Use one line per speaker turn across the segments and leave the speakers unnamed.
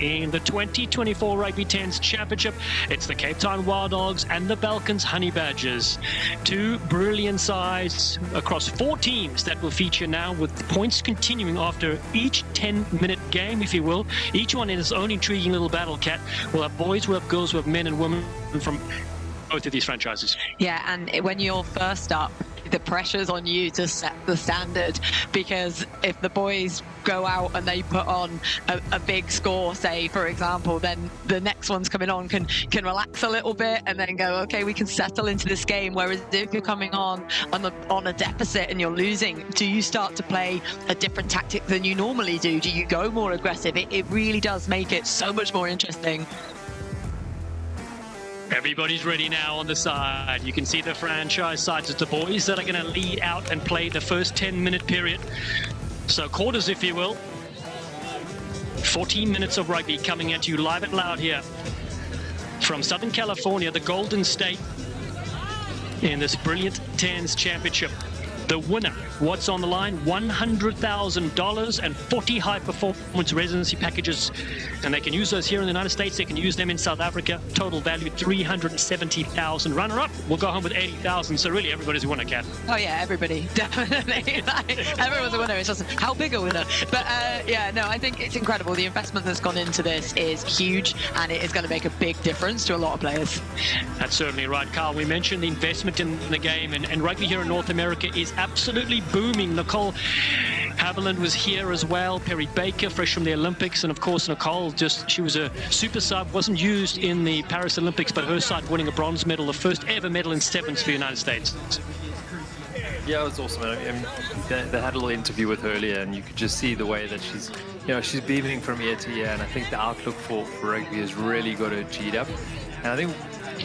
in the 2024 Rugby 10s Championship. It's the Cape Town Wild Dogs and the Balkans Honey Badgers. Two brilliant sides across 4 teams that will feature now, with points continuing after each 10-minute game, if you will. Each one in its own intriguing little battle, Cat. We'll have boys, we'll have girls, we'll have men and women from both of these franchises.
Yeah, and when you're first up, the pressure's on you to set the standard, because if the boys go out and they put on a big score, say for example, then the next one's coming on can relax a little bit and then go, okay, we can settle into this game. Whereas if you're coming on a deficit and you're losing, do you start to play a different tactic than you normally do? Do you go more aggressive? It really does make it so much more interesting.
Everybody's ready now on the side. You can see the franchise sides. It's the boys that are going to lead out and play the first 10-minute period. So quarters, if you will. 14 minutes of rugby coming at you live and loud here from Southern California, the Golden State, in this brilliant 10s championship. The winner, what's on the line? $100,000 and 40 high-performance residency packages. And they can use those here in the United States. They can use them in South Africa. Total value, $370,000. Runner-up will go home with $80,000. So really, everybody's a winner, Kat.
Oh, yeah, everybody. Definitely. Everyone's a winner. It's just how big a winner. But, yeah, no, I think it's incredible. The investment that's gone into this is huge, and it is going to make a big difference to a lot of players.
That's certainly right, Carl. We mentioned the investment in the game, and rugby here in North America is absolutely booming. Nicole Haviland was here as well. Perry Baker, fresh from the Olympics. And of course, Nicole, she was a super sub, wasn't used in the Paris Olympics, but her side winning a bronze medal, the first ever medal in sevens for the United States.
Yeah, it was awesome. I mean, they had a little interview with her earlier, and you could just see the way that she's beaming from ear to ear. And I think the outlook for rugby has really got her G'd up. And I think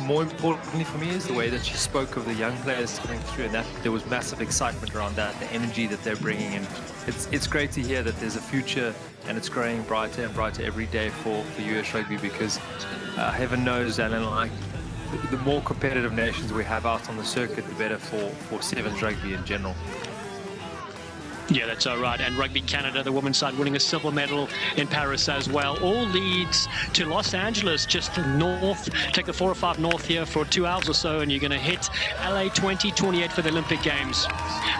more importantly for me is the way that she spoke of the young players coming through, and that there was massive excitement around that, the energy that they're bringing in. It's great to hear that there's a future, and it's growing brighter and brighter every day for US rugby, because heaven knows, Alan, like, the more competitive nations we have out on the circuit, the better for sevens rugby in general.
Yeah, that's all right. And Rugby Canada, the women's side, winning a silver medal in Paris as well. All leads to Los Angeles, just north. Take the 405 north here for 2 hours or so, and you're going to hit LA 2028 for the Olympic Games.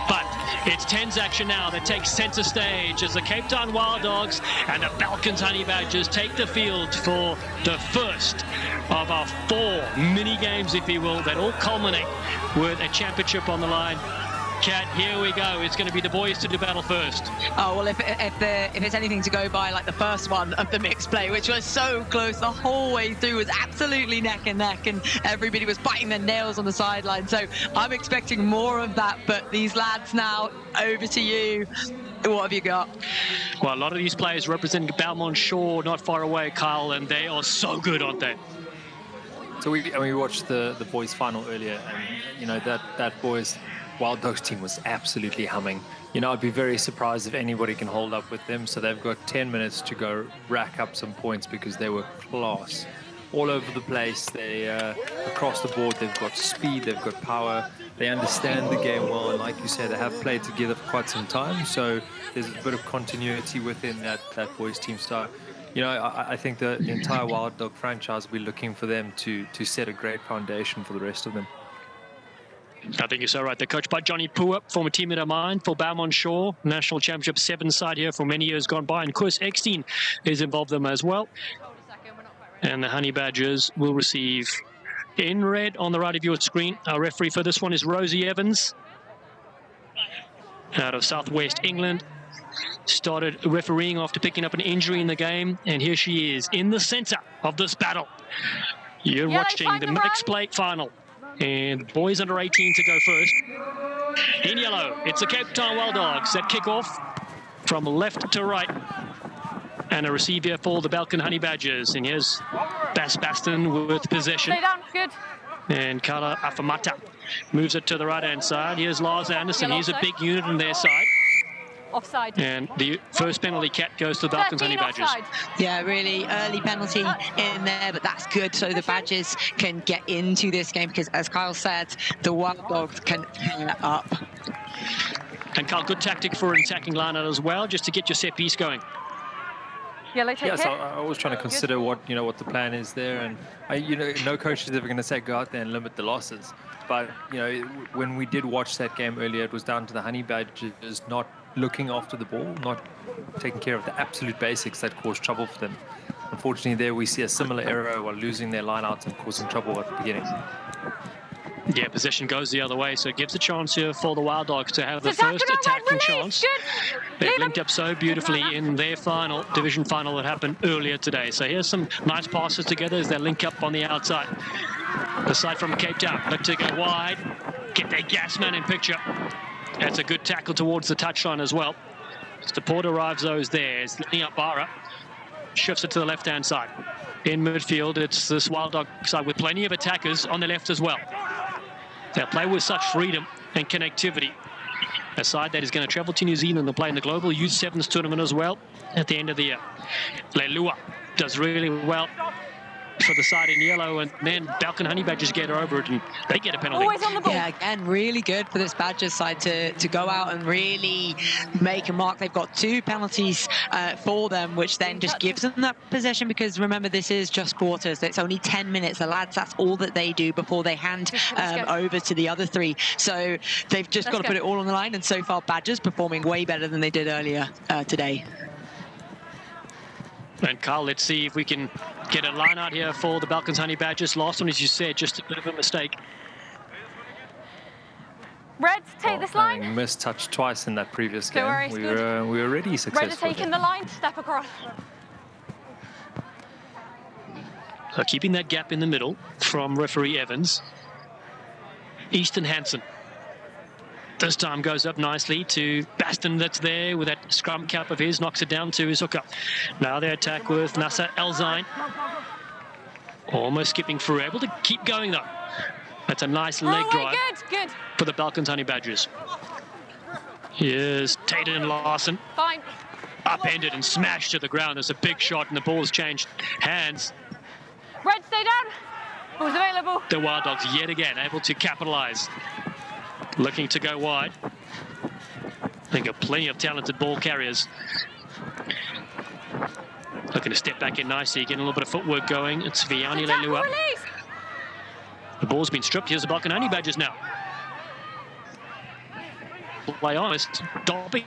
But it's 10s action now that takes center stage as the Cape Town Wild Dogs and the Balkans Honey Badgers take the field for the first of our 4 mini games, if you will, that all culminate with a championship on the line. Kat, here we go. It's going to be the boys to do battle first.
Oh, well, if it's anything to go by, like the first one of the mixed play, which was so close the whole way through, was absolutely neck and neck, and everybody was biting their nails on the sideline. So I'm expecting more of that. But these lads now, over to you. What have you got?
Well, a lot of these players representing Belmont Shore, not far away, Kyle, and they are so good, aren't they?
So we watched the boys' final earlier, and that boys' Wild Dogs team was absolutely humming. I'd be very surprised if anybody can hold up with them. So they've got 10 minutes to go rack up some points, because they were class all over the place. They across the board, they've got speed, they've got power, they understand the game well, and like you said, they have played together for quite some time. So there's a bit of continuity within that boys team. So I think the entire Wild Dog franchise will be looking for them to set a great foundation for the rest of them.
I think you're so right. They're coached by Johnny Pua, former teammate of mine for Balmont Shore, National Championship 7 side here for many years gone by. And Chris Eckstein is involved in them as well. And the Honey Badgers will receive in red on the right of your screen. Our referee for this one is Rosie Evans out of Southwest England. Started refereeing after picking up an injury in the game. And here she is in the center of this battle. You're watching the Mixed Play Final. And boys under 18 to go first. In yellow, it's the Cape Town Wild Dogs that kick off from left to right. And a receive here for the Balkan Honey Badgers. And here's Bas Baston with possession.
Stay down, good.
And Kala Afamata moves it to the right-hand side. Here's Lars Anderson. He's a big unit on their side.
Offside.
And the first penalty, Cat, goes to the Balkans Honey Badgers.
Offside.
Yeah, really early penalty in there, but that's good. So the Badgers can get into this game, because, as Kyle said, the Wild Dogs can pair up.
And Kyle, good tactic for an attacking line-out as well, just to get your set piece going.
Yellow, take
Yeah, so
it.
I was trying to consider what the plan is there, and no coach is ever going to say go out there and limit the losses. But when we did watch that game earlier, it was down to the Honey Badgers not looking after the ball, not taking care of the absolute basics that caused trouble for them. Unfortunately, there we see a similar error while losing their lineouts and causing trouble at the beginning.
Yeah, possession goes the other way, so it gives a chance here for the Wild Dogs to have the
Attack
first
it, Red,
attacking
release.
chance.
Good.
They've
Leave
linked
him.
up so beautifully in their division final that happened earlier today. So here's some nice passes together as they link up on the outside. The side from Cape Town, look to go wide, get their gas man in picture. That's a good tackle towards the touchline as well. Support arrives those there. It's linking up Bara. Shifts it to the left-hand side. In midfield, it's this Wild Dog side with plenty of attackers on the left as well. They'll play with such freedom and connectivity. A side that is going to travel to New Zealand and play in the Global Youth Sevens tournament as well at the end of the year. Leilua does really well for the side in yellow, and then Balkan Honey Badgers get over it and they get a penalty.
Always on the ball.
Yeah, again, really good for this Badgers side to go out and really make a mark. They've got 2 penalties for them, which then just gives them that possession, because remember, this is just quarters. It's only 10 minutes. The lads, that's all that they do before they hand over to the other 3. So they've just got to put it all on the line, and so far Badgers performing way better than they did earlier today.
And Carl, let's see if we can get a line out here for the Balkans Honey Badgers. Last one, as you said, just a bit of a mistake.
Reds, take this line.
Having missed touch twice in that previous game.
Don't worry,
We were already successful.
Reds are taking the line, step across.
So keeping that gap in the middle from referee Evans. Easton Hansen. This time goes up nicely to Baston, that's there with that scrum cap of his, knocks it down to his hooker. Now they attack with Nasser Elzain. Almost skipping through, able to keep going though. That's a nice leg drive
Good.
for the Balkans Honey Badgers. Here's Tayden Larson.
Fine.
Upended and smashed to the ground. There's a big shot and the ball's changed hands.
Red, stay down. Ball's available.
The Wild Dogs yet again able to capitalize. Looking to go wide. They've got plenty of talented ball carriers. Looking to step back in nicely, getting a little bit of footwork going. It's Vianney Leilua. The ball's been stripped. Here's the Balkan Honey Badgers now. Play on, it's Dobby.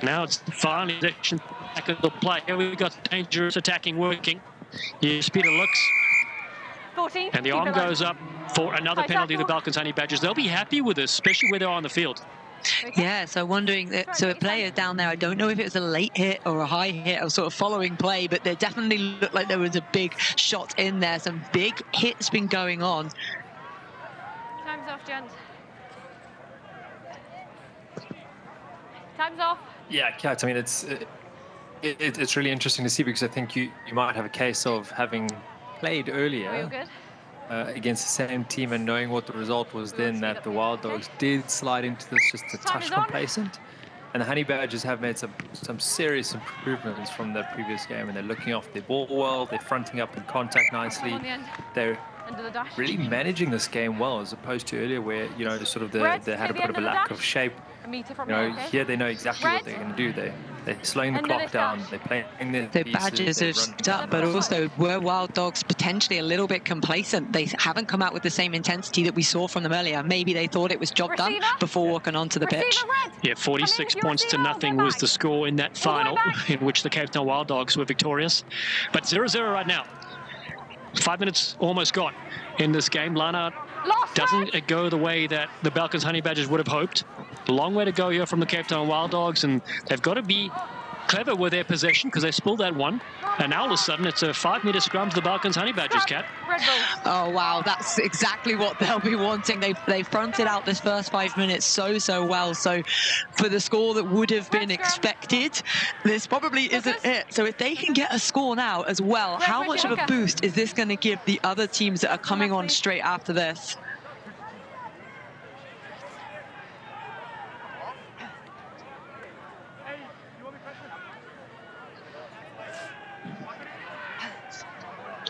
Now it's finally back of the play. Here we got dangerous attacking working. Here's Peter looks.
14.
And the arm goes up for another penalty to the Balkans Honey Badgers. They'll be happy with this, especially where they're on the field.
Yeah, so wondering, so a player down there, I don't know if it was a late hit or a high hit or sort of following play, but there definitely looked like there was a big shot in there. Some big hits been going on.
Time's off, gents. Time's off.
Yeah, Kat, I mean, it's really interesting to see, because I think you might have a case of having played earlier
Are you good?
against the same team and knowing what the result was then, that the Wild Dogs did slide into this just a touch complacent. And the Honey Badgers have made some serious improvements from their previous game, and they're looking after their ball well, they're fronting up in contact nicely. They're really managing this game well, as opposed to earlier where, sort of they had a bit of a lack of shape. Here they know exactly what they're going to do. They're slowing the clock down. They're playing their
The Badgers have stood up, but also were Wild Dogs potentially a little bit complacent. They haven't come out with the same intensity that we saw from them earlier. Maybe they thought it was job done before walking onto the pitch.
Yeah, 46 points to nothing was the score in that final, in which the Cape Town Wild Dogs were victorious. But 0-0 right now. 5 minutes almost gone in this game. Lana doesn't go the way that the Balkans Honey Badgers would have hoped. A long way to go here from the Cape Town Wild Dogs, and they've got to be clever with their possession, because they spilled that one. And now all of a sudden it's a 5-meter scrum to the Balkans Honey Badgers, Kat.
Oh wow, that's exactly what they'll be wanting. They fronted out this first 5 minutes so well. So for the score that would have been expected, this probably isn't it. So if they can get a score now as well, how much of a boost is this going to give the other teams that are coming on straight after this?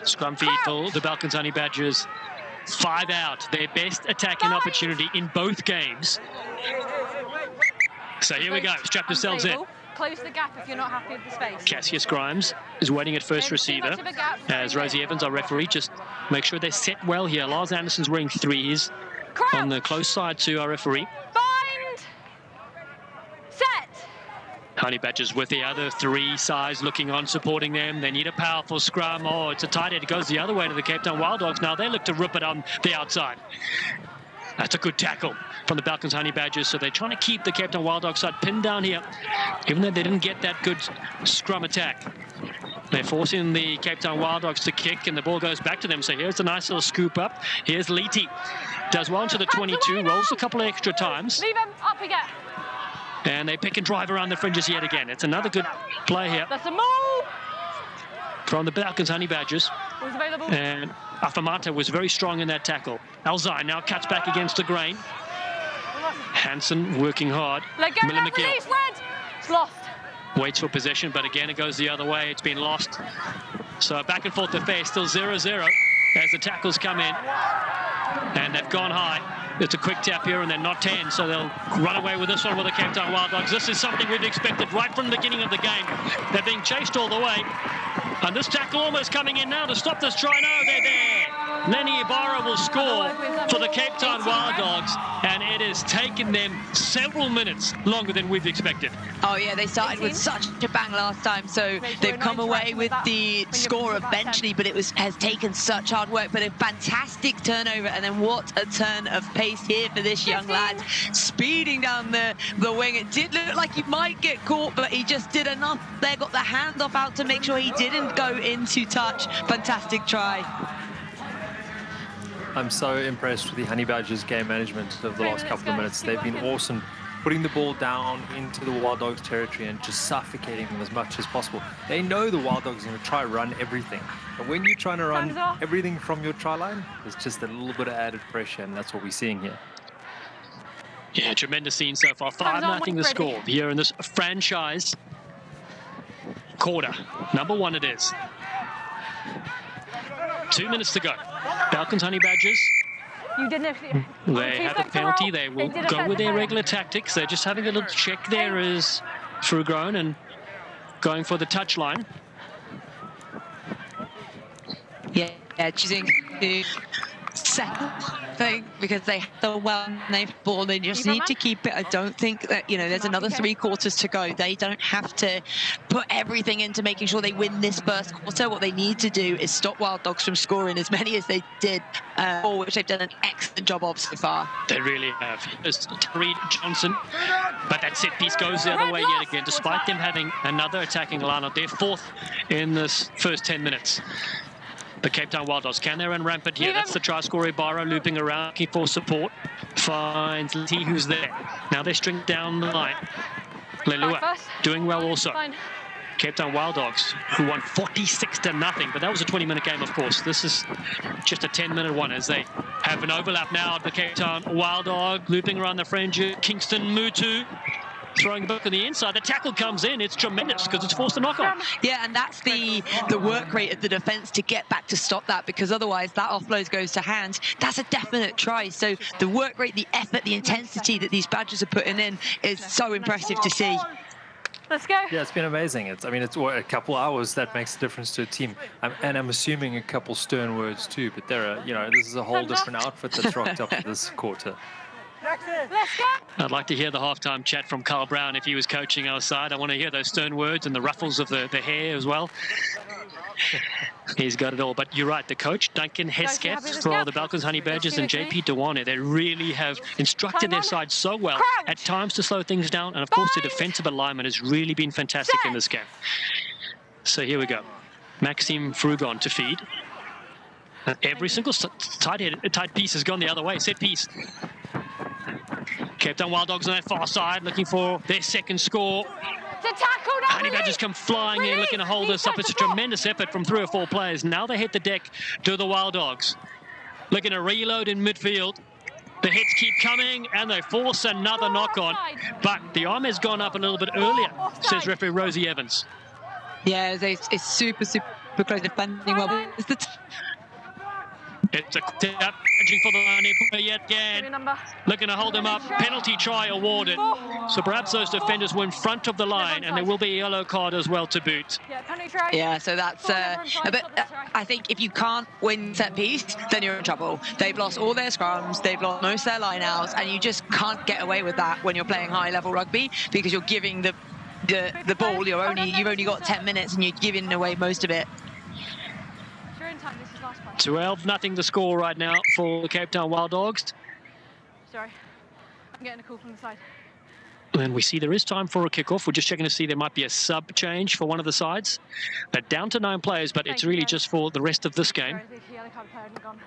Scrum feed for the Balkans Honey Badgers. 5 out, their best attacking opportunity in both games. So here we go, strap yourselves in.
close the gap if you're not happy with the space.
Cassius Grimes is waiting at first
Maybe too
receiver.
much of a gap for
As
three
Rosie
here.
Evans, our referee, just make sure they set well here. Lars Anderson's wearing 3s on the close side to our referee.
Bind. Set.
Honey Badgers with the other 3 sides looking on, supporting them. They need a powerful scrum. Oh, it's a tight head. It goes the other way to the Cape Town Wild Dogs. Now they look to rip it on the outside. That's a good tackle from the Balkans Honey Badgers. So they're trying to keep the Cape Town Wild Dogs side pinned down here, even though they didn't get that good scrum attack. They're forcing the Cape Town Wild Dogs to kick, and the ball goes back to them. So here's a nice little scoop up. Here's Leety. Does well into the 22, rolls a couple of extra times.
Leave him. Up we get.
And they pick and drive around the fringes yet again. It's another good play here
That's a move.
from the Balkans Honey Badgers.
Who's available?
And Afamata was very strong in that tackle. Alzai now cuts back against the grain. Hansen working hard.
Let go.
Miller
Let
McGill
release. Red. It's lost.
waits for possession, but again it goes the other way. It's been lost. So back and forth affair, still 0-0 as the tackles come in. And they've gone high. It's a quick tap here and they're not 10, so they'll run away with this one with the Cape Town Wild Dogs. This is something we've expected right from the beginning of the game. They're being chased all the way. And this tackle almost coming in now to stop this try. No, they're there. Lenny Ibarra will score for the Cape Town Wild Dogs, and it has taken them several minutes longer than we've expected.
Oh yeah, they started with such a bang last time, so they've come away with the score eventually, but it has taken such hard work. But a fantastic turnover, and then what a turn of pace here for this young lad, speeding down the wing. It did look like he might get caught, but he just did enough there, got the handoff out to make sure he didn't go into touch. Fantastic try.
I'm so impressed with the Honey Badgers game management of the last couple of minutes. They've been awesome, putting the ball down into the Wild Dogs territory and just suffocating them as much as possible. They know the Wild Dogs are going to try run everything. But when you're trying to run everything from your try line, there's just a little bit of added pressure, and that's what we're seeing here.
Yeah, tremendous scene so far. 5-0 the score here in this franchise quarter. Number one it is. 2 minutes to go. Balkans Honey Badgers,
You didn't have
they have a penalty. They will go with their regular tactics. They're just having a little check there as Frugrown and going for the touchline.
Yeah, choosing to settle thing because they have the well-named ball. They just need to keep it. I don't think that, there's another 3 quarters to go. They don't have to put everything into making sure they win this first quarter. What they need to do is stop Wild Dogs from scoring as many as they did, which they've done an excellent job of so far.
They really have. There's Reed Johnson, but that set piece goes the other way yet again, despite them having another attacking lineup. They're 4th in this first 10 minutes. The Cape Town Wild Dogs, can they run rampant here? That's the try scorer, Ibarra, looping around, looking for support. Finds T, who's there. Now they string down the line. Lelua doing well also. Cape Town Wild Dogs, who won 46-0, but that was a 20-minute game, of course. This is just a 10-minute one as they have an overlap now at the Cape Town Wild Dog, looping around the fringe. Kingston Mutu throwing back on the inside. The tackle comes in. It's tremendous because it's forced a knock on.
Yeah, and that's the work rate of the defence to get back to stop that, because otherwise that offload goes to hands. That's a definite try. So the work rate, the effort, the intensity that these Badgers are putting in is so impressive to see.
Let's go.
Yeah, it's been amazing. It's a couple hours that makes a difference to a team. And I'm assuming a couple stern words too, but there are, this is a whole different outfit that's rocked up for this quarter.
Let's go.
I'd like to hear the halftime chat from Carl Brown if he was coaching our side. I want to hear those stern words and the ruffles of the hair as well. He's got it all. But you're right, the coach, Duncan Hesketh, for the Balkans Honey Badgers, and JP Dewane, they really have instructed their side so well at times to slow things down. And, of course, the defensive alignment has really been fantastic in this game. So here we go. Maxime Frugon to feed. And every single tight piece has gone the other way. Set piece. Cape Town Wild Dogs on that far side, looking for their second score. Honey Badgers come flying in, looking to hold this up. It's a tremendous effort from 3 or 4 players. Now they hit the deck to the Wild Dogs. Looking to reload in midfield. The hits keep coming, and they force another knock-on. But the arm has gone up a little bit earlier, says referee Rosie Evans.
Yeah, it's super, super close, defending well.
It's a tap for the line here yet
Give me a
again.
number.
Looking to hold him up. Penalty try awarded.
4.
So perhaps those defenders were in front of the line, and there will be a yellow card as well to boot.
Yeah, penalty try.
Yeah, so that's a bit. I think if you can't win set piece, then you're in trouble. They've lost all their scrums, they've lost most of their line-outs, and you just can't get away with that when you're playing high-level rugby because you're giving the ball. You've only got 10 minutes, and you're giving away most of it.
You're in time. This is last play.
12-0 the score right now for the Cape Town Wild Dogs.
Sorry, I'm getting a call from the side.
And we see there is time for a kickoff. We're just checking to see there might be a sub change for one of the sides. They're down to 9 players, but it's really just for the rest of this game.
Sorry, the yellow card player hadn't gone.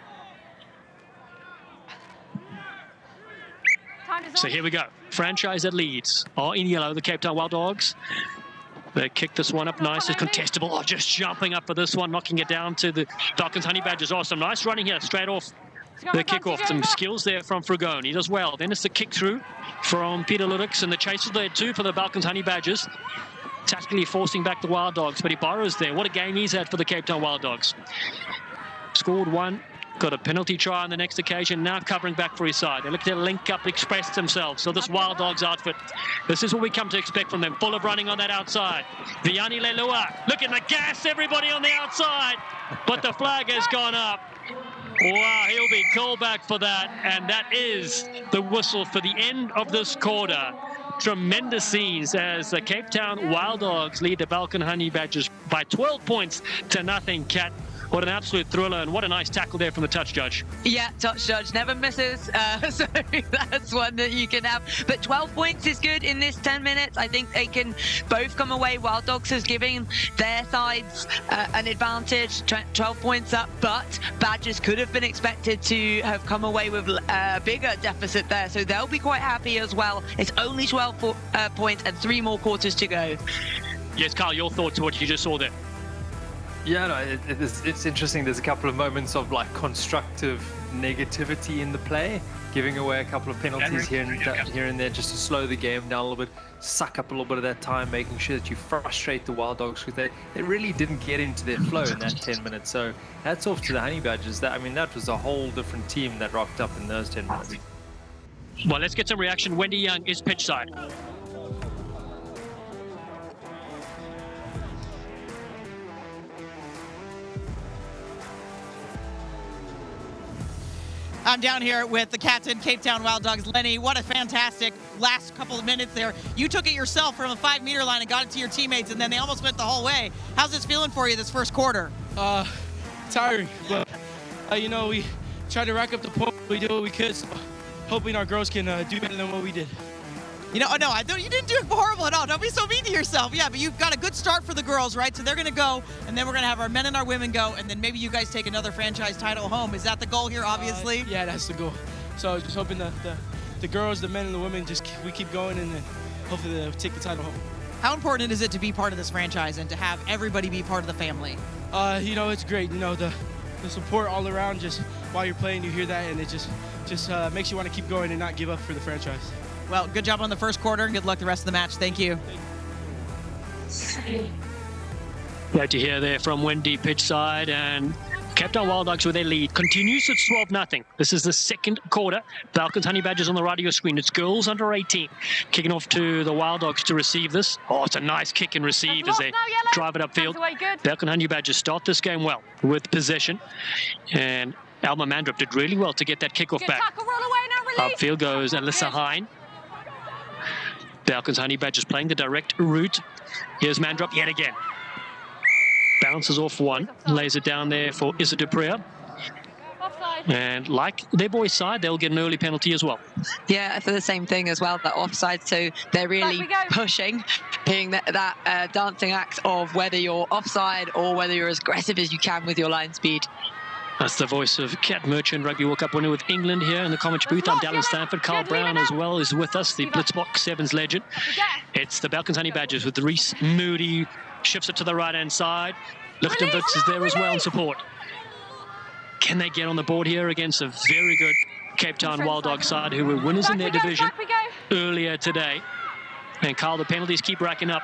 Time is
So
on.
here we go. Franchise that leads are in yellow, the Cape Town Wild Dogs. They kick this one up nice. It's contestable. Oh, just jumping up for this one, knocking it down to the Balkans Honey Badgers. Awesome. Nice running here, straight off the kickoff. Some skills there from Frugone. He does well. Then it's the kick through from Peter Ludwig's, and the chase is there too for the Balkans Honey Badgers. Tactically forcing back the Wild Dogs, but he borrows there. What a game he's had for the Cape Town Wild Dogs. Scored 1. Got a penalty try on the next occasion, now covering back for his side. They look to link up, express themselves. So this Wild Dogs outfit, this is what we come to expect from them. Full of running on that outside. Vianney Lelua, looking to gas everybody on the outside, but the flag has gone up. Wow, he'll be called back for that, and that is the whistle for the end of this quarter. Tremendous scenes as the Cape Town Wild Dogs lead the Balkan Honey Badgers by 12 points to nothing. Cat, what an absolute thriller, and what a nice tackle there from the touch judge.
Yeah, touch judge never misses, so that's one that you can have. But 12 points is good in this 10 minutes. I think they can both come away. Wild Dogs is giving their sides an advantage, 12 points up, but Badgers could have been expected to have come away with a bigger deficit there, so they'll be quite happy as well. It's only 12 points and 3 more quarters to go.
Yes, Carl, your thoughts on what you just saw there?
Yeah, no, it's interesting. There's a couple of moments of like constructive negativity in the play, giving away a couple of penalties here and there just to slow the game down a little bit, suck up a little bit of that time, making sure that you frustrate the Wild Dogs because they really didn't get into their flow in that 10 minutes. So hats off to the Honey Badgers. That was a whole different team that rocked up in those 10 minutes.
Well, let's get some reaction. Wendy Young is pitch side.
I'm down here with the captain, Cape Town Wild Dogs, Lenny. What a fantastic last couple of minutes there. You took it yourself from a 5-meter line and got it to your teammates, and then they almost went the whole way. How's this feeling for you this first quarter?
Tiring, but we tried to rack up the points. We did what we could, so hoping our girls can do better than what we did.
You didn't do it horrible at all. Don't be so mean to yourself. Yeah, but you've got a good start for the girls, right? So they're going to go, and then we're going to have our men and our women go, and then maybe you guys take another franchise title home. Is that the goal here, obviously?
Yeah, that's the goal. So just hoping that the girls, the men, and the women, we keep going, and then hopefully they'll take the title home.
How important is it to be part of this franchise and to have everybody be part of the family?
It's great. The support all around, just while you're playing, you hear that, and it just makes you want to keep going and not give up for the franchise.
Well, good job on the first quarter, and good luck the rest of the match. Thank you.
Glad to hear there from Wendy pitch side, and Cape Town Wild Dogs with their lead continues. It's 12-0. This is the second quarter. Balkans Honey Badgers on the right of your screen. It's girls under 18 kicking off to the Wild Dogs to receive this. Oh, it's a nice kick and receive as they drive it upfield. Balkans Honey Badgers start this game well with possession, and Alma Mandrup did really well to get that kickoff back. Upfield goes Alyssa Hine. Balkans Honey Badgers playing the direct route. Here's Mandrup yet again. Bounces off one, lays it down there for Issa Duprea. And like their boys' side, they'll get an early penalty as well.
Yeah, for the same thing as well, the offside. So they're really pushing, being that dancing act of whether you're offside or whether you're as aggressive as you can with your line speed.
That's the voice of Cat Merchant, Rugby World Cup winner with England here in the commentary booth. I'm Dallin Stanford. Carl Brown as well is with us, the Blitzbox Sevens legend. It's the Balkans Honey Badgers with Reese Moody. Shifts it to the right-hand side. Lichtenwitz is there as well in support. Can they get on the board here against a very good Cape Town Wild Dog side who were winners in their division earlier today? And Carl, the penalties keep racking up.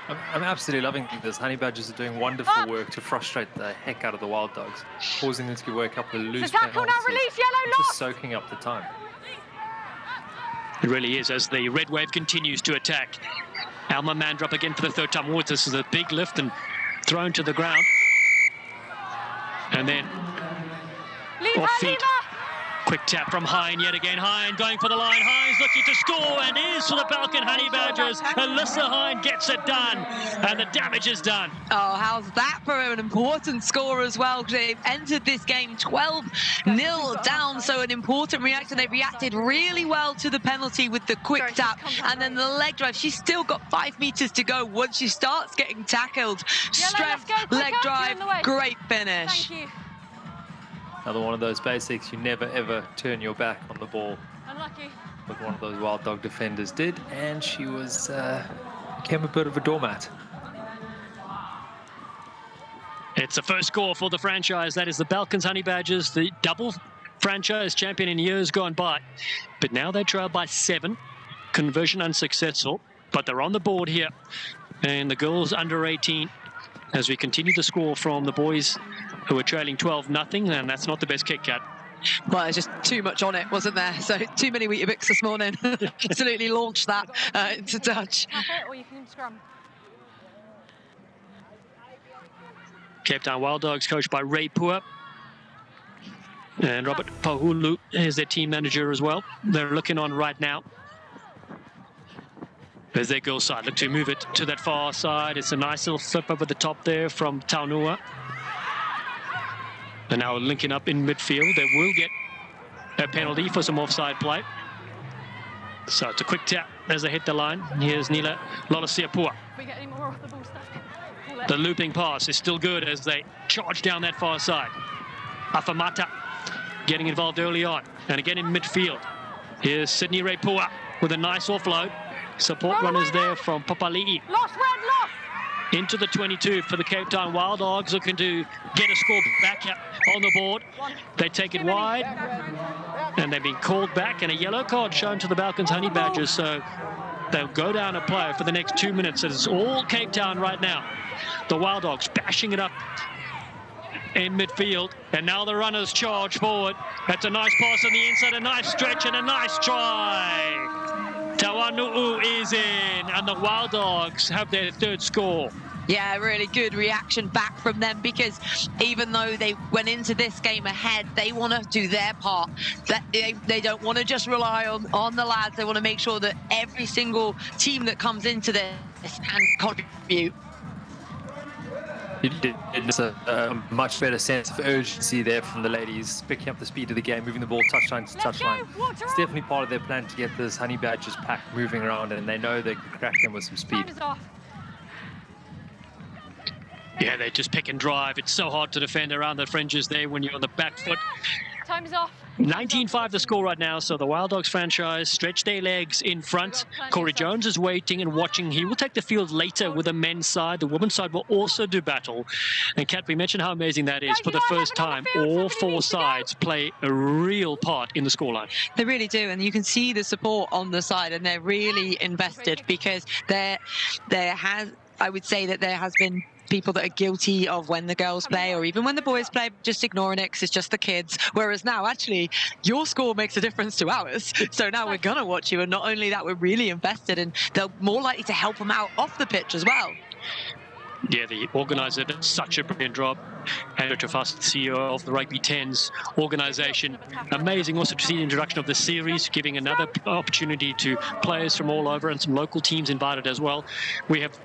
I'm absolutely loving this. Honey Badgers are doing wonderful work to frustrate the heck out of the Wild Dogs, causing them to give away a couple of loose
tackle now,
penalties,
release, yellow,
and just
lost.
soaking up the time.
It really is, as the red wave continues to attack. Alma Mandrup again for the third time. Oh, this is a big lift and thrown to the ground. And then off feet. Quick tap from Hine yet again. Hine going for the line. Hine's looking to score and is for the Balkan Honey Badgers. Alyssa Hine gets it done and the damage is done.
Oh, how's that for an important score as well? They've entered this game 12-0 down, so an important reaction. They reacted really well to the penalty with the quick tap and then the leg drive. She's still got 5 meters to go once she starts getting tackled. Strength, leg drive, great finish.
Thank you.
Another one of those basics. You never, ever turn your back on the ball.
Unlucky.
What one of those Wild Dog defenders did, and she was became a bit of a doormat.
It's the first score for the franchise. That is the Balkans Honey Badgers, the double franchise champion in years gone by. But now they trail by 7. Conversion unsuccessful, but they're on the board here. And the girls under 18, as we continue to score from the boys who are trailing 12-0, and that's not the best kick cut.
Well, there's just too much on it, wasn't there? So too many Weetabix this morning. Absolutely launched that into touch.
Tap it or you can scrum.
Cape Town Wild Dogs coached by Ray Pua. And Robert Pahulu is their team manager as well. They're looking on right now. There's their girls' side. Look to move it to that far side. It's a nice little flip over the top there from Taunua. And now linking up in midfield. They will get a penalty for some offside play. So it's a quick tap as they hit the line. Here's Nila Lolosiapua.
If we get any more off the ball stuff,
The looping pass is still good as they charge down that far side. Afamata getting involved early on. And again in midfield. Here's Sydney Repua with a nice offload. Support runners there from Papali'i.
Lost, red, lost.
Into the 22 for the Cape Town Wild Dogs, looking to get a score back on the board. They take it wide, and they've been called back, and a yellow card shown to the Balkans Honey Badgers, so they'll go down a player for the next 2 minutes. It's all Cape Town right now. The Wild Dogs bashing it up in midfield, and now the runners charge forward. That's a nice pass on the inside, a nice stretch, and a nice try. Tawanu'u is in, and the Wild Dogs have their third score.
Yeah, really good reaction back from them, because even though they went into this game ahead, they want to do their part. That they don't want to just rely on the lads. They want to make sure that every single team that comes into this can contribute.
It's a much better sense of urgency there from the ladies, picking up the speed of the game, moving the ball touchline to touchline. It's definitely part of their plan to get this Honey Badgers pack moving around, and they know they can crack them with some speed.
Time is off.
Yeah, they just pick and drive. It's so hard to defend around the fringes there when you're on the back foot.
Time is off.
19-5 the score right now, so the Wild Dogs franchise stretch their legs in front. Corey Jones is waiting and watching. He will take the field later with the men's side. The women's side will also do battle. And Kat, we mentioned how amazing that is. For the first time, all 4 sides play a real part in the scoreline.
They really do, and you can see the support on the side, and they're really invested, because there has, I would say that there has been people that are guilty of, when the girls play or even when the boys play, just ignoring it because it's just the kids. Whereas now, actually, your score makes a difference to ours. So now we're going to watch you. And not only that, we're really invested, and they're more likely to help them out off the pitch as well.
Yeah, the organizer did such a brilliant job. Andrew Trafast, CEO of the Rugby 10s organization. Amazing also to see the introduction of the series, giving another opportunity to players from all over, and some local teams invited as well. We have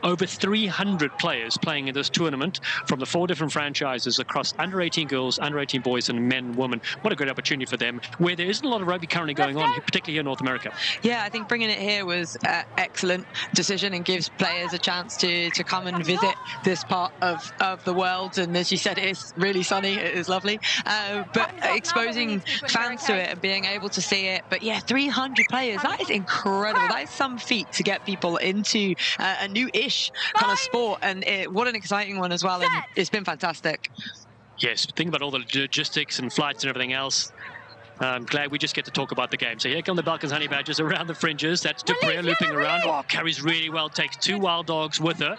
over 300 players playing in this tournament from the 4 different franchises across under 18 girls, under 18 boys, and men and women. What a great opportunity for them, where there isn't a lot of rugby currently going on, particularly here in North America.
Yeah, I think bringing it here was an excellent decision, and gives players a chance to come and visit this part of the world. And as you said, it is really sunny, it is lovely, but exposing fans to it and being able to see it. But yeah, 300 players, that is incredible. That is some feat to get people into a new-ish kind of sport, and what an exciting one as well, and it's been fantastic.
Yes, think about all the logistics and flights and everything else. I'm glad we just get to talk about the game. So here come the Balkans Honey Badgers around the fringes. That's Dupre looping around. Oh, carries really well. Takes 2 Wild Dogs with her.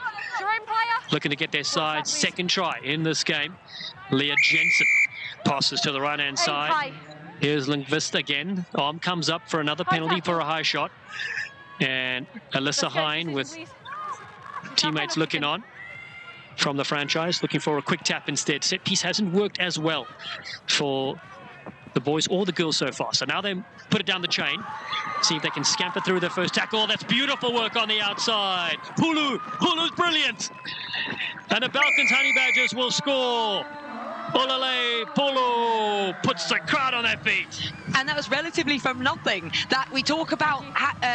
Looking to get their side. Second try in this game. Leah Jensen passes to the right-hand side. Here's Lindqvist again. Arm comes up for another penalty for a high shot. And Alyssa Hine with teammates looking on from the franchise, looking for a quick tap instead. Set piece hasn't worked as well for the boys or the girls so far. So now they put it down the chain. See if they can scamper through their first tackle. That's beautiful work on the outside. Hulu's brilliant. And the Balkans Honey Badgers will score. Olale Polo puts the crowd on their feet.
And that was relatively from nothing. That we talk about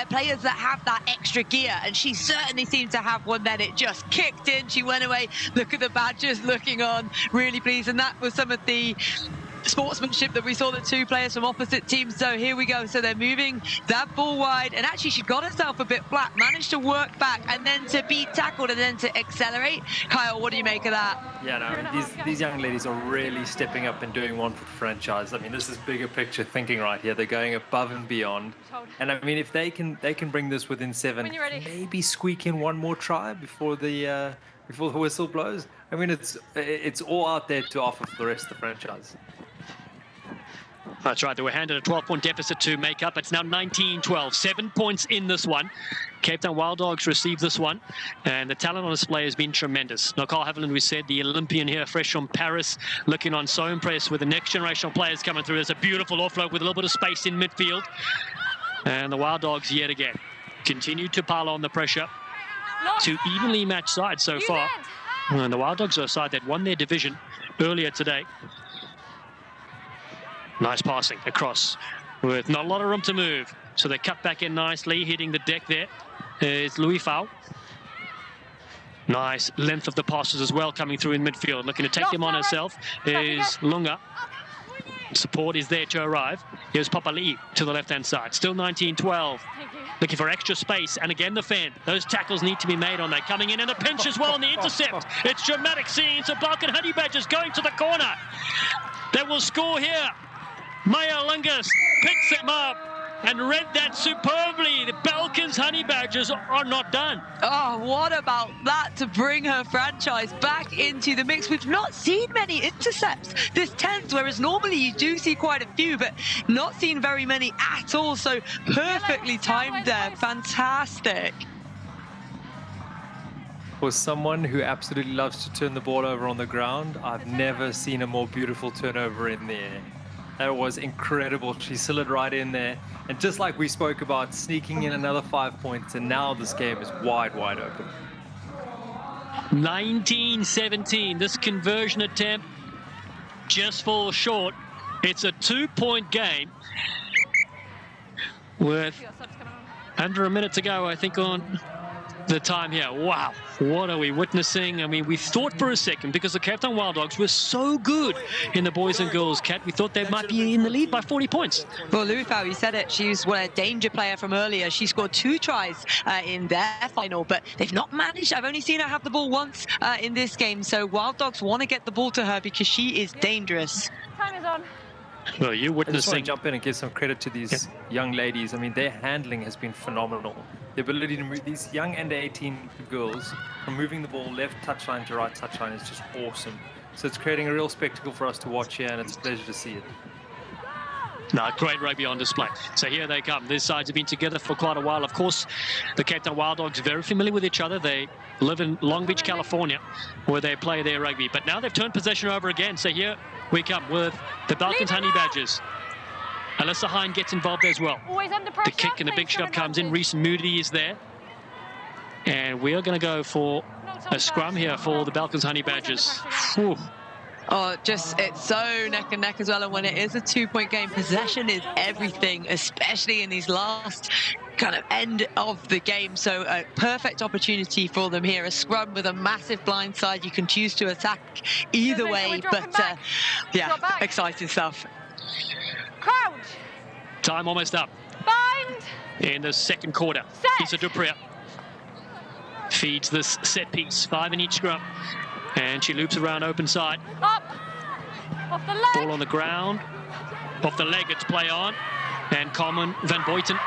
players that have that extra gear, and she certainly seemed to have one then. It just kicked in. She went away. Look at the Badgers looking on, really pleased. And that was some of the sportsmanship that we saw the 2 players from opposite teams. So here we go. So they're moving that ball wide, and actually she got herself a bit flat, managed to work back and then to be tackled and then to accelerate. Kyle, what do you make of that?
Yeah, no, these young ladies are really stepping up and doing one for the franchise. I mean, this is bigger picture thinking right here. They're going above and beyond. And I mean, if they can bring this within 7, maybe squeak in one more try before the whistle blows. I mean, it's all out there to offer for the rest of the franchise.
That's right, they were handed a 12-point deficit to make up. It's now 19-12, 7 points in this one. Cape Town Wild Dogs received this one, and the talent on display has been tremendous. Now, Carl Haviland, we said, the Olympian here, fresh from Paris, looking on, so impressed with the next generation of players coming through. There's a beautiful offload with a little bit of space in midfield. And the Wild Dogs, yet again, continue to pile on the pressure. 2 evenly matched sides so far. And the Wild Dogs are a side that won their division earlier today. Nice passing across with not a lot of room to move. So they cut back in nicely, hitting the deck there. Is Louis Fau. Nice length of the passes as well coming through in midfield. Looking to take them on herself is Lunga. Support is there to arrive. Here's Papali to the left-hand side. Still 19-12. Looking for extra space. And again, the fan. Those tackles need to be made on that. Coming in and a pinch as well on the intercept. It's dramatic scenes. The Balkan Honey Badgers going to the corner. They will score here. Maya Lungas picks him up and read that superbly. The Balkans Honey Badgers are not done.
Oh, what about that to bring her franchise back into the mix? We've not seen many intercepts this 10th, whereas normally you do see quite a few, but not seen very many at all. So perfectly timed there. Fantastic.
For someone who absolutely loves to turn the ball over on the ground, I've never seen a more beautiful turnover in the air. That was incredible. She slid right in there. And just like we spoke about, sneaking in another 5 points, and now this game is wide open.
19-17. This conversion attempt just falls short. It's a 2-point game with under a minute to go, I think, on the time here. Wow, what are we witnessing? I mean, we thought for a second, because the Cape Town Wild Dogs were so good in the boys and girls, Kat, we thought they might be in the lead by 40 points.
Well, Louis Fau, you said it. She's a danger player from earlier. She scored 2 tries in their final, but they've not managed. I've only seen her have the ball once in this game. So Wild Dogs want to get the ball to her because she is dangerous.
Time is on.
Well, you
I just want to
witnessing.
jump in and give some credit to these young ladies. I mean, their handling has been phenomenal. The ability to move these young under-18 girls from moving the ball left touchline to right touchline is just awesome. So it's creating a real spectacle for us to watch here, and it's a pleasure to see it.
No, great rugby on display. So here they come. These sides have been together for quite a while. Of course, the Cape Town Wild Dogs are very familiar with each other. They live in Long Beach, California, where they play their rugby. But now they've turned possession over again. So here we come with the Balkans Honey Badgers. Alyssa Hine gets involved as well.
Always under pressure.
The kick and the big shove comes in. Reese Moody is there. And we are going to go for a scrum here for the Balkans Honey Badgers. Whew.
Oh, it's so neck and neck as well. And when it is a 2-point game, possession is everything, especially in these last kind of end of the game. So a perfect opportunity for them here. A scrum with a massive blind side. You can choose to attack either way, but yeah, exciting stuff.
Crouch.
Time almost up
Bind.
in the second quarter.
Set.
Issa Dupria feeds this set piece, 5 in each scrum. And she loops around open side.
Up. Off the leg.
Ball on the ground. Off the leg, it's play on. And Common Van Boyten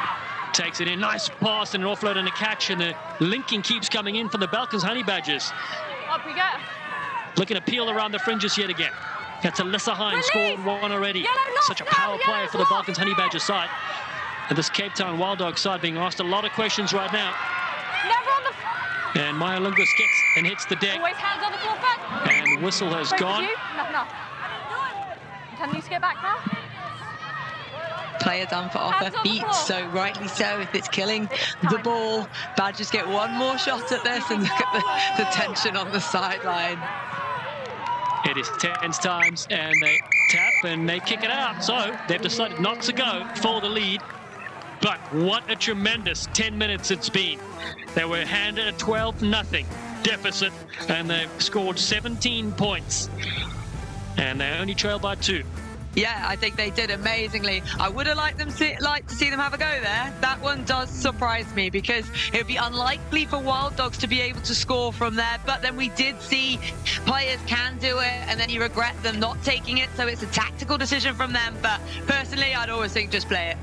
takes it in. Nice pass and an offload and a catch. And the linking keeps coming in from the Balkans Honey Badgers.
Up we get.
Looking to peel around the fringes yet again. That's Alyssa Hines,
Release.
scored one already.
Yellow knock,
Such a power
yellow
player for the
block.
Balkans Honey Badger side. And this Cape Town Wild Dog side being asked a lot of questions right now.
Never on the.
And Maya Lingus gets and hits the deck.
Always hands on the floor first.
And whistle has
Focus
gone.
you. No. Can you get back now?
Player done for off her
Hands on the
feet,
floor.
so rightly so. If it's killing the ball, Badgers get one more shot at this, and look at the tension on the sideline.
It is tense times, and they tap and they kick it out. So they've decided not to go for the lead. But what a tremendous 10 minutes it's been. They were handed a 12-0 deficit, and they've scored 17 points. And they only trail by 2.
Yeah, I think they did amazingly. I would have liked to see them have a go there. That one does surprise me because it would be unlikely for Wild Dogs to be able to score from there. But then we did see players can do it, and then you regret them not taking it. So it's a tactical decision from them. But personally, I'd always think just play it.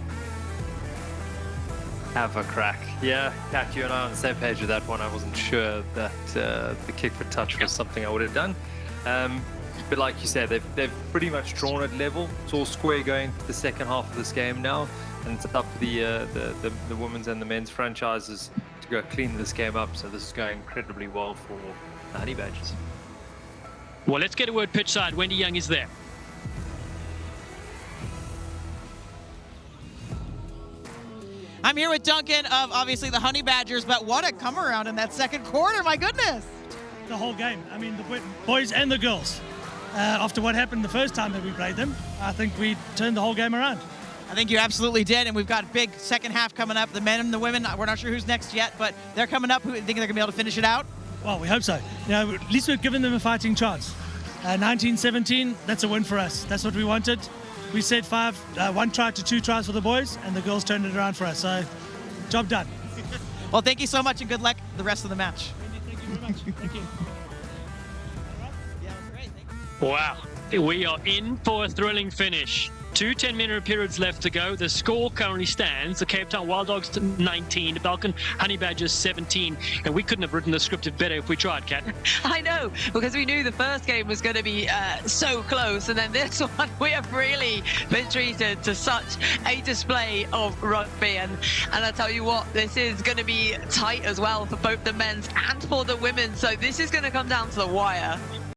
Have a crack. Yeah, Kat, you and I are on the same page with that one. I wasn't sure that the kick for touch was something I would have done. But like you said, they've pretty much drawn it level. It's all square going to the second half of this game now, and it's up to the women's and the men's franchises to go clean this game up. So this is going incredibly well for the Honey Badgers.
Well, let's get a word pitch side. Wendy Young is there.
I'm here with Duncan of obviously the Honey Badgers, but what a come around in that second quarter, my goodness.
The whole game. I mean, the boys and the girls. After what happened the first time that we played them, I think we turned the whole game around.
I think you absolutely did, and we've got a big second half coming up. The men and the women, we're not sure who's next yet, but they're coming up. Who think they're going to be able to finish it out?
Well, we hope so. You know, at least we've given them a fighting chance. 19-17, that's a win for us. That's what we wanted. We said 1 try to 2 tries for the boys, and the girls turned it around for us. So, job done.
Well, thank you so much, and good luck the rest of the match.
Thank you very much. Thank you.
Yeah, it was great. Thank you.
Wow. We are in for a thrilling finish. 2 10-minute periods left to go. The score currently stands. The Cape Town Wild Dogs 19, the Balkan Honey Badgers 17. And we couldn't have written the script better if we tried, Kat.
I know, because we knew the first game was going to be so close, and then this one, we have really been treated to such a display of rugby. And I tell you what, this is going to be tight as well for both the men's and for the women. So this is going to come down to the wire.